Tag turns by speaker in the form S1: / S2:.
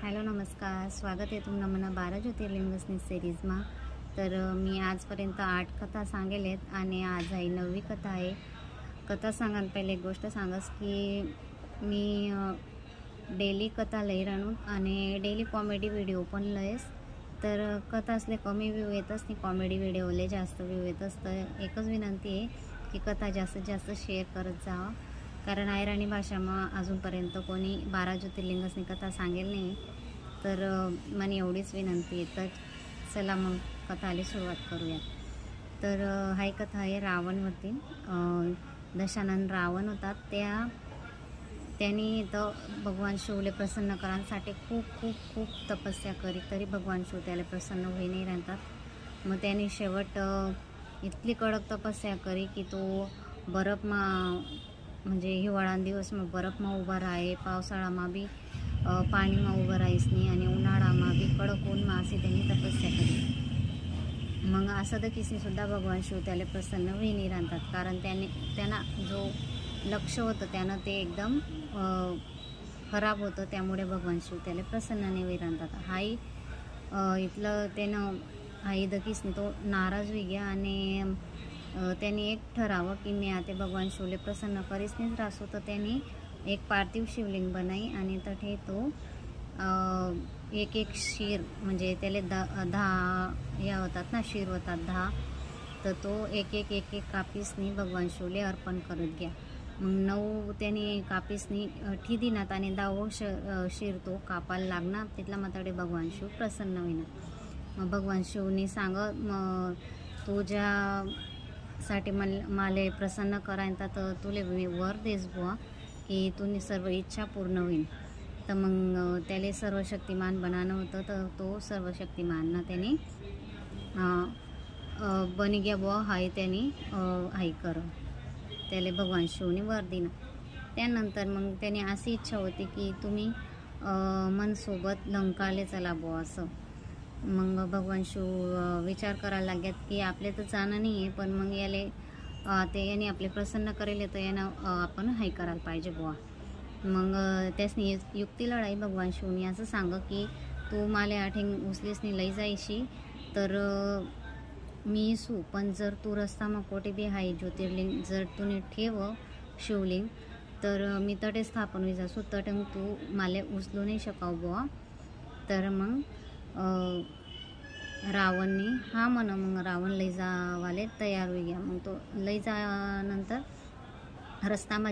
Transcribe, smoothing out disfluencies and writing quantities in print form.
S1: Hello नमस्कार, स्वागत आहे तुमनं मना 12 ज्योतिर्लिंगसनी सिरीजमा। तर मी आजपर्यंत 8 कथा सांगेल आहेत आणि आज आहे 9वी कथा आहे। कथा सांगान पहिले एक गोष्ट सांगस की मी डेली कथा लई राहून आणि डेली कॉमेडी व्हिडिओ पण लयस। तर कथा असले कमी व्ह्यू येतच नाही, कॉमेडी व्हिडिओले जास्त व्ह्यू येतच। तर एकच विनंती आहे की कथा जास्तीत जास्त शेअर करत जावा, कारण आयराणी भाषाમાં अजूनपर्यंत कोणी 12 ज्योतिर्लिंगसनी कथा सांगेल नाही। तर मला एवढीच विनंती आहे। तर चला मग कथाला सुरुवात करूया। तर हाय कथा आहे रावणवरती। दशानन रावण होता, त्यांनी तर भगवान शिवले प्रसन्न करण्यासाठी खूप खूप खूप तपस्या करी, तरी भगवान शिव त्याला प्रसन्न होई नाही राहतात। मग त्यांनी शेवट इतकी कडक तपस्या करी की तो बर्फमा म्हणजे हिवाळा दिवसમાં बर्फમાં ઊભા रहाय, पावसाळाમાં बी पाणीમાં ઊભા राहायस नाही आणि उन्हाळाમાં बी कडक ऊनमा अशी त्यांनी तपस्या केली। मग असं तर किसीसुद्धा भगवान शिव त्याला प्रसन्न होई नाही राहतात, कारण त्यांना जो लक्ष्य होतं त्यानं ते एकदम खराब होतं, त्यामुळे भगवान शिव त्याला प्रसन्न नाही होई राहतात। हाई इथलं त्यानं हाई दकीसनी तो नाराज होई गया आणि त्यांनी एक ठरावं की मी आता भगवान शिवले प्रसन्न करीस नाहीच राहसो। तर त्यांनी एक पार्थिव शिवलिंग बनाई आणि तठे तो एक एक शीर म्हणजे त्याले 10 या होतात ना, शीर होतात 10, तर तो एक एक कापीसनी भगवान शिवले अर्पण करत गया। मग 9 त्यांनी कापीसनी ठिदिनात आणि 10वं शीर तो कापायला लागणार, तिथला मात्र भगवान शिव प्रसन्न होईना। मग भगवान शिवनी सांगत मग तुझ्यासाठी माले प्रसन्न करायला तर तुले वर देस बुवा की तुझी सर्व इच्छा पूर्ण होईल। तर मग त्याला सर्वशक्तिमान बनानं होतं, तर तो सर्वशक्तिमानना त्याने बनी गया बुवा। हाय त्यांनी हाय कर त्याला भगवान शिवने वर दिना। त्यानंतर मग त्याने अशी इच्छा होती की तुम्ही मनसोबत लंकाले चला बुवा असं। मग भगवान शिव विचार करायला लागत की आपले तर जाणं नाही आहे, पण मग याले ते याने आपले प्रसन्न करेल तर यानं आपण हाय करायला पाहिजे बुवा। मग त्यासनी युक्ती लढाई भगवान शिवनी असं सांग की तू माले आठेंग उचलीसनी लई जायशी तर मी सू, पण जर तू रस्तामा कोठे बी हाय ज्योतिर्लिंग जर तूने ठेव शिवलिंग तर मी तटे स्थापन होई जासू, तटे मग तू माले उचलू नाही शकाव बुवा। तर मग रावणनी हा म्हणा, मग रावण लई जावाले तयार होई गया। मग तो लई जा नंतर रस्तामा